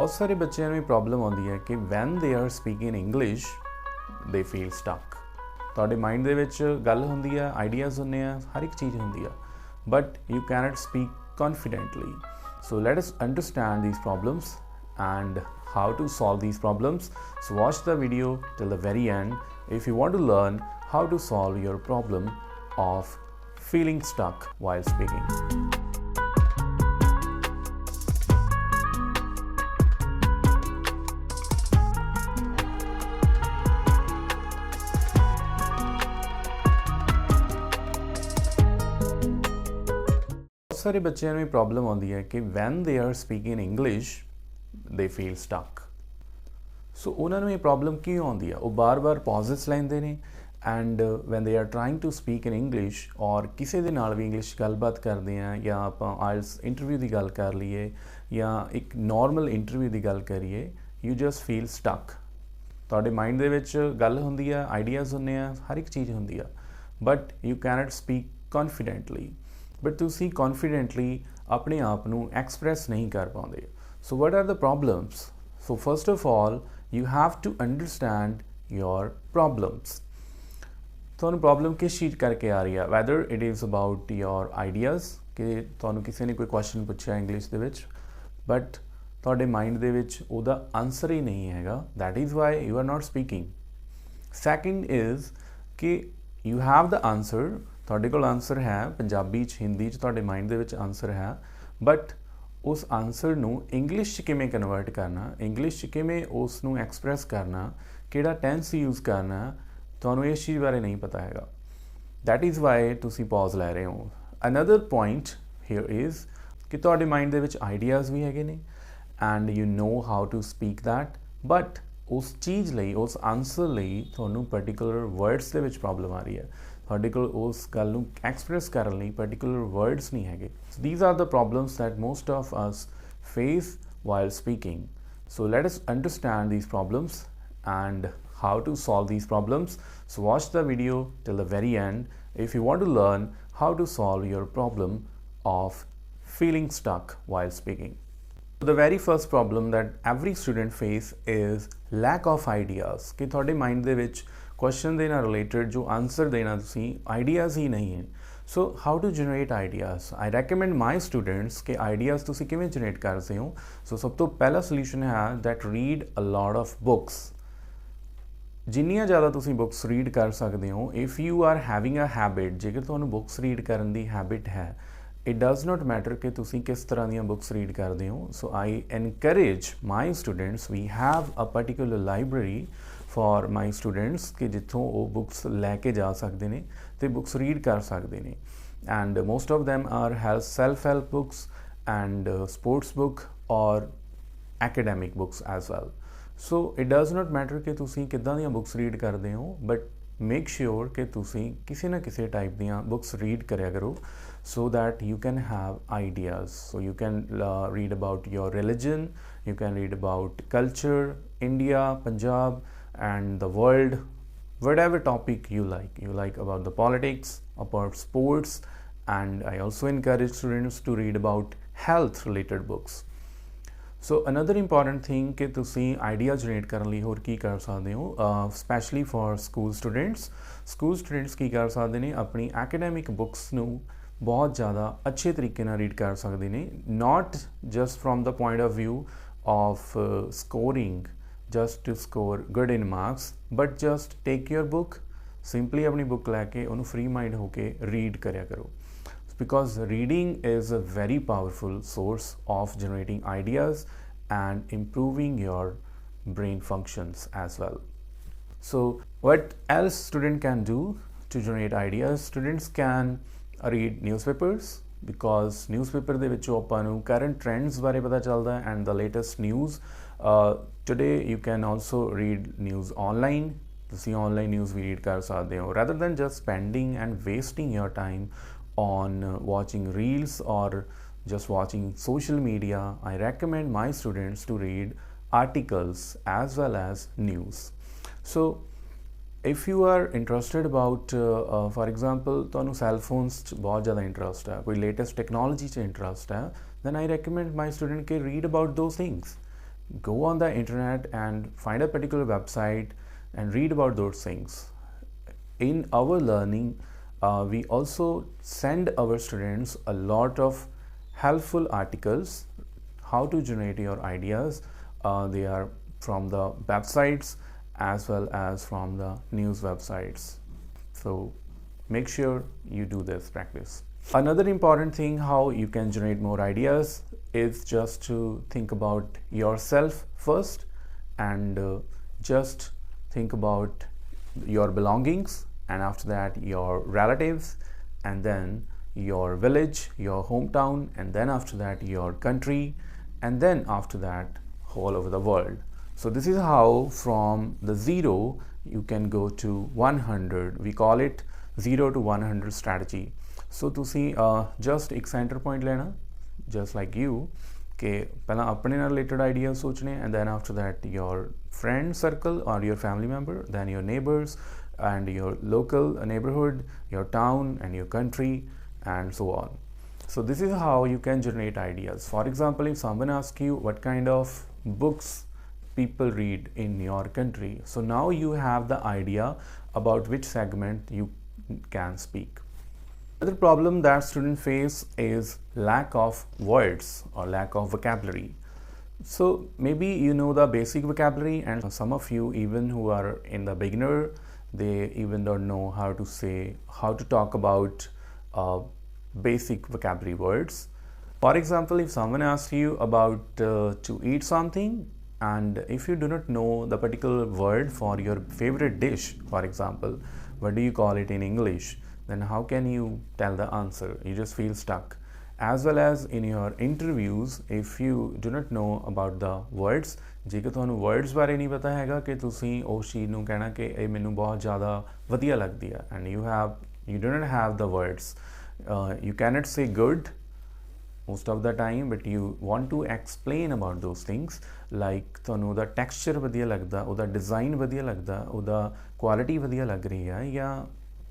बहुत सारे बच्चों में प्रॉब्लम आती है कि when they are speaking English they feel stuck. ਤੁਹਾਡੇ ਮਾइंड ਦੇ ਵਿੱਚ ਗੱਲ ਹੁੰਦੀ ਆ, ਆਈਡੀਆਜ਼ ਹੁੰਦੇ ਆ, ਹਰ ਇੱਕ ਚੀਜ਼ ਹੁੰਦੀ ਆ, but you can't speak confidently. So let us understand these problems and how to solve these problems. So watch the video till the very end if you want to learn how to solve your problem of feeling stuck while speaking. सारे बच्चों में problem आती है कि when they are speaking English they feel stuck. So उन्होंने ये problem क्यों आती है, वो बार बार पॉजेस लेंदे ने and when they are trying to speak in English और किसी दे नाल भी इंग्लिश गलबात करते हैं या आप आइल्स इंटरव्यू की गल कर लीए या एक नॉर्मल इंटरव्यू की गल करिए, यू जस्ट फील स्टक। तुहाडे माइंड दे विच गल हुंदी आ, आइडियाज़ हुंदे आ, हर एक चीज़ हुंदी आ, but you cannot speak confidently. But तुसी कॉन्फिडेंटली अपने आप नू एक्सप्रैस नहीं कर पाते। So what are the problems? So first of all you have to understand your problems. तुहानू प्रॉब्लम किस चीज़ करके आ रही है, whether it is about your ideas कि तुहानू किसी ने कोई क्वेश्चन पूछा इंग्लिश दे विच बट तुहाडे माइंड दे विच उहदा आंसर ही नहीं हैगा, that is why you are not speaking. Second is कि यू हैव द आंसर, ਤੁਹਾਡੇ ਕੋਲ ਆਨਸਰ ਹੈ, ਪੰਜਾਬੀ 'ਚ ਹਿੰਦੀ 'ਚ ਤੁਹਾਡੇ ਮਾਈਂਡ ਦੇ ਵਿੱਚ ਆਨਸਰ ਹੈ, ਬਟ ਉਸ ਆਨਸਰ ਨੂੰ ਇੰਗਲਿਸ਼ 'ਚ ਕਿਵੇਂ ਕਨਵਰਟ ਕਰਨਾ, ਇੰਗਲਿਸ਼ 'ਚ ਕਿਵੇਂ ਉਸ ਨੂੰ ਐਕਸਪ੍ਰੈਸ ਕਰਨਾ, ਕਿਹੜਾ ਟੈਂਸ ਯੂਜ਼ ਕਰਨਾ, ਤੁਹਾਨੂੰ ਇਸ ਚੀਜ਼ ਬਾਰੇ ਨਹੀਂ ਪਤਾ ਹੈਗਾ। ਦੈਟ ਇਜ਼ ਵਾਈ ਤੁਸੀਂ ਪੌਜ਼ ਲੈ ਰਹੇ ਹੋ। ਅਨਦਰ ਪੁਆਇੰਟ ਹੇਅਰ ਇਜ਼ ਕਿ ਤੁਹਾਡੇ ਮਾਈਂਡ ਦੇ ਵਿੱਚ ਆਈਡੀਆਜ਼ ਵੀ ਹੈਗੇ ਨੇ and you know how to speak that, but ਉਸ ਚੀਜ਼ ਲਈ, ਉਸ ਆਨਸਰ ਲਈ ਤੁਹਾਨੂੰ ਪਰਟੀਕੂਲਰ ਵਰਡਸ ਦੇ ਵਿੱਚ ਪ੍ਰੋਬਲਮ ਆ ਰਹੀ ਹੈ। ਤੁਹਾਡੇ ਕੋਲ ਉਸ ਗੱਲ ਨੂੰ ਐਕਸਪ੍ਰੈਸ ਕਰਨ ਲਈ ਪਰਟੀਕੂਲਰ ਵਰਡਸ ਨਹੀਂ ਹੈਗੇ। So these are the problems that most of us face while speaking. So let us understand these problems and how to solve these problems. So watch the video till the very end if you want to learn how to solve your problem of feeling stuck while speaking. The very first problem that every student face is lack of ideas कि थोड़े mind दे विच question देना related जो answer देना तुसी ideas ही नहीं है। So how to generate ideas? I recommend my students कि ideas तुसी किवें generate कर सकते हो। So सब तो पहला solution है that read a lot of books। जिन्नियां ज़्यादा तुसी बुक्स रीड कर सकते हो, if you are having a habit, जेकर तुहानूं बुक्स रीड करन दी हैबिट है, इट डज़ नॉट मैटर कि तुसी किस तरह दी बुक्स रीड करते हो। So I encourage my students, we have a particular library for my students कि जिथों वो बुक्स लैके जा सकते हैं तो बुक्स रीड कर सकते हैं। And most of them are self help books and sports book और academic books as well. So it does not matter कि तुसी किद्दां दियां बुक्स रीड करते हो, बट मेक श्योर कि तुसी किसी ना किसी टाइप दियां बुक्स रीड करया करो so that you can have ideas. So you can read about your religion, you can read about culture, India, Punjab and the world, whatever topic you like about the politics, about sports, and I also encourage students to read about health related books. So another important thing कि तुसी idea generate करने लिए होर की कर सकते हो, specially for school students की कर सकते हैं, अपनी एकेडमिक बुक्स नू बहुत ज़्यादा अच्छे तरीके नाल रीड कर सकते हैं, not just from the point of view of scoring just to score good in marks, but just take your book, simply अपनी बुक लैके उन्होंने फ्री माइंड होके रीड करया करो, because reading is a very powerful source of generating ideas and improving your brain functions as well. So what else student can do to generate ideas? Students can read newspapers, because newspaper ਦੇ ਵਿੱਚੋਂ ਆਪਾਂ ਨੂੰ current trends ਬਾਰੇ ਪਤਾ ਚੱਲਦਾ and the latest news. Today you can also read news online. ਤੁਸੀਂ online news ਵੀ read ਕਰ ਸਕਦੇ ਹੋ, rather than just spending and wasting your time on watching reels or just watching social media. I recommend my students to read articles as well as news. So if you are interested about for example ਤੁਹਾਨੂੰ cell phones 'ਚ बहुत ज़्यादा interest है, कोई latest technology 'ਚ interest है, then I recommend my student के read about those things go on the internet and find a particular website and read about those things. In our learning, we also send our students a lot of helpful articles how to generate your ideas. They are from the websites as well as from the news websites. So make sure you do this practice. Another important thing how you can generate more ideas is just to think about yourself first, and just think about your belongings, and after that your relatives, and then your village, your hometown, and then after that your country, and then after that all over the world. So this is how from the 0 you can go to 100. We call it 0 to 100 strategy. So ਤੁਸੀਂ just ਇੱਕ center point ਲੈਣਾ, just like you, ਕਿ ਪਹਿਲਾਂ ਆਪਣੇ ਨਾਲ related ideas ਸੋਚਣੇ, and then after that your friend circle or your family member, then your neighbors and your local neighborhood, your town and your country, and so on. So this is how you can generate ideas. For example, if someone asks you what kind of books people read in your country, so now you have the idea about which segment you can speak. Another problem that students face is lack of words or lack of vocabulary. So maybe you know the basic vocabulary, and some of you even who are in the beginner, they even don't know how to say, how to talk about basic vocabulary words. For example, if someone asks you about to eat something, and if you do not know the particular word for your favorite dish, for example, what do you call it in English, then how can you tell the answer? You just feel stuck. As well as in your interviews, if you do not know about the words, ਜੇਕਰ ਤੁਹਾਨੂੰ words ਬਾਰੇ ਨਹੀਂ ਪਤਾ ਹੈਗਾ ਕਿ ਤੁਸੀਂ ਉਸ ਚੀਜ਼ ਨੂੰ ਕਹਿਣਾ ਕਿ ਇਹ ਮੈਨੂੰ ਬਹੁਤ ਜ਼ਿਆਦਾ ਵਧੀਆ ਲੱਗਦੀ ਹੈ, and you do not have the words, you cannot say good most of the time, but you want to explain about those things, like ਤੁਹਾਨੂੰ ਉਹਦਾ texture ਵਧੀਆ ਲੱਗਦਾ, ਉਹਦਾ design ਵਧੀਆ ਲੱਗਦਾ, ਉਹਦਾ quality ਵਧੀਆ ਲੱਗ ਰਹੀ ਹੈ, ਜਾਂ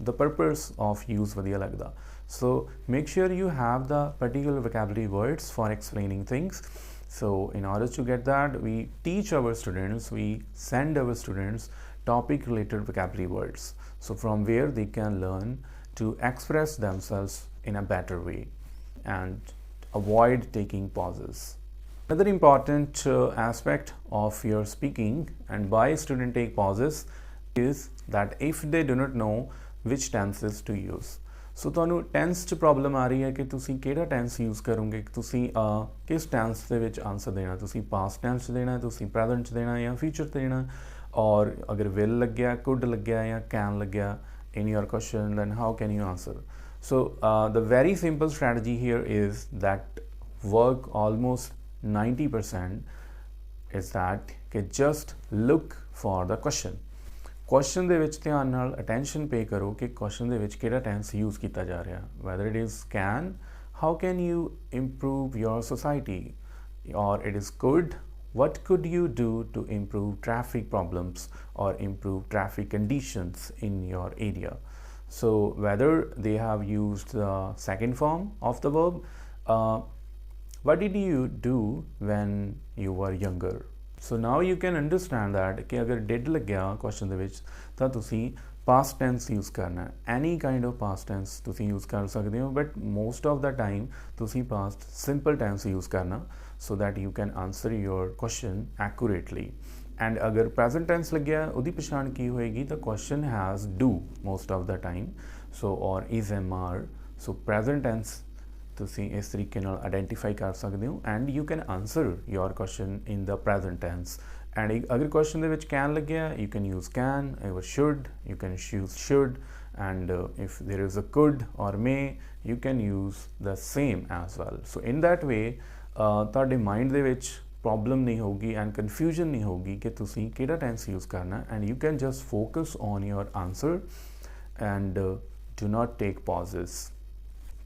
the purpose of use ਵਧੀਆ ਲੱਗਦਾ. So make sure you have the particular vocabulary words for explaining things. So in order to get that, we teach our students, we send our students topic related vocabulary words, so from where they can learn to express themselves in a better way and avoid taking pauses. Another important aspect of your speaking, and why students take pauses, is that if they do not know which tenses to use. So ਤੁਹਾਨੂੰ tense 'ਚ problem ਆ ਰਹੀ ਹੈ ਕਿ ਤੁਸੀਂ ਕਿਹੜਾ tense use ਕਰੋਗੇ, ਤੁਸੀਂ ਕਿਸ tense ਦੇ ਵਿੱਚ answer ਦੇਣਾ, ਤੁਸੀਂ past tense 'ਚ ਦੇਣਾ, ਤੁਸੀਂ present 'ਚ ਦੇਣਾ, ਜਾਂ future 'ਚ ਦੇਣਾ, ਔਰ ਅਗਰ will ਲੱਗਿਆ, could ਲੱਗਿਆ, ਜਾਂ can ਲੱਗਿਆ in your question, then how can you answer? So the very simple strategy here is that work almost 90% is that just look for the question. Question ਦੇ ਵਿੱਚ ਧਿਆਨ ਨਾਲ attention pay ਕਰੋ ਕਿ question ਦੇ ਵਿੱਚ ਕਿਹੜਾ tense use ਕੀਤਾ ਜਾ ਰਿਹਾ, whether it is can, how can you improve your society, or it is could, what could you do to improve traffic problems or improve traffic conditions in your area. So whether they have used the second form of the verb, what did you do when you were younger. So now you can understand that कि अगर did ਲੱਗਿਆ question ਦੇ ਵਿੱਚ ਤਾਂ ਤੁਸੀਂ past tense use ਕਰਨਾ ਹੈ, any kind of past tense ਤੁਸੀਂ use ਕਰ ਸਕਦੇ ਹੋ, but most of the time ਤੁਸੀਂ past simple tense use ਕਰਨਾ, so that you can answer your question accurately. And अगर present tense ਲੱਗਿਆ ਉਹਦੀ ਪਛਾਣ ਕੀ ਹੋਏਗੀ, the question has do most of the time, so or is, am, are. So present tense ਤੁਸੀਂ ਇਸ ਤਰੀਕੇ ਨਾਲ ਆਈਡੈਂਟੀਫਾਈ ਕਰ ਸਕਦੇ ਹੋ, and you can answer your question in the present tense. And ਅਗਰ ਕੁਐਸਚਨ ਦੇ ਵਿੱਚ ਕੈਨ ਲੱਗਿਆ, ਯੂ ਕੈਨ ਯੂਜ਼ ਕੈਨ, ਅਗਰ should you can use should, and if there is a could or may, you can use the same as well. So in that way ਤੁਹਾਡੇ mind ਦੇ ਵਿੱਚ problem ਨਹੀਂ ਹੋਊਗੀ and confusion ਨਹੀਂ ਹੋਊਗੀ ਕਿ ਤੁਸੀਂ ਕਿਹੜਾ ਟੈਂਸ ਯੂਜ਼ ਕਰਨਾ, and you can just focus on your answer and do not take pauses.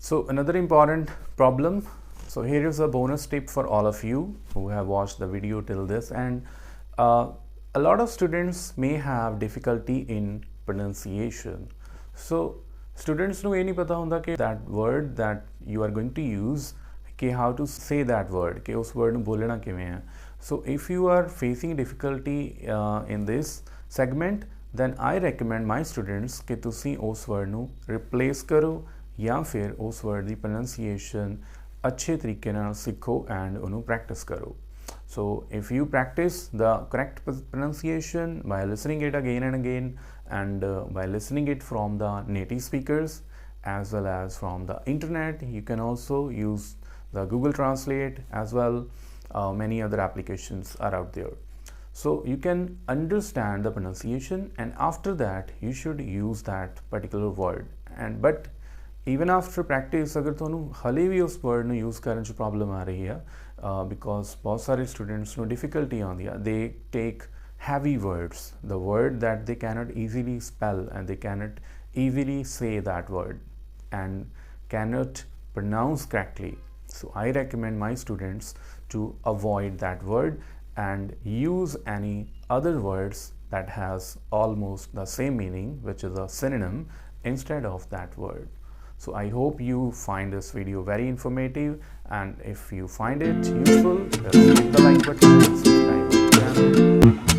So another important problem, so here is a bonus tip for all of you who have watched the video till this, and a lot of students may have difficulty in pronunciation. So students ਨੂੰ ਇਹ ਨਹੀਂ ਪਤਾ ਹੁੰਦਾ ਕਿ that word that you are going to use, ਕਿ how to say that word, ਕਿ ਉਸ word ਨੂੰ ਬੋਲਣਾ ਕਿਵੇਂ ਹੈ. So if you are facing difficulty in this segment, then I recommend my students कि तुसी उस word ਨੂੰ replace करो या फिर उस word ਦੀ pronunciation अच्छे तरीके ਨਾਲ सिखो and ਉਹਨੂੰ practice करो. So if you practice the correct pronunciation by listening it again and again and by listening it from the native speakers as well as from the internet, you can also use the Google Translate as well. Many other applications are out there. So you can understand the pronunciation and after that you should use that particular word. And but even after practice अगर ਤੁਹਾਨੂੰ हले भी उस word ਨੂੰ use ਕਰਨ 'ਚ problem आ रही है because बहुत सारे students ਨੂੰ difficulty आਉਂਦੀ ਆ, they take heavy words, the word that they cannot easily spell and they cannot easily say that word and cannot pronounce correctly. So I recommend my students to avoid that word and use any other words that has almost the same meaning, which is a synonym instead of that word. So I hope you find this video very informative, and if you find it useful, just hit the like button and subscribe to the channel.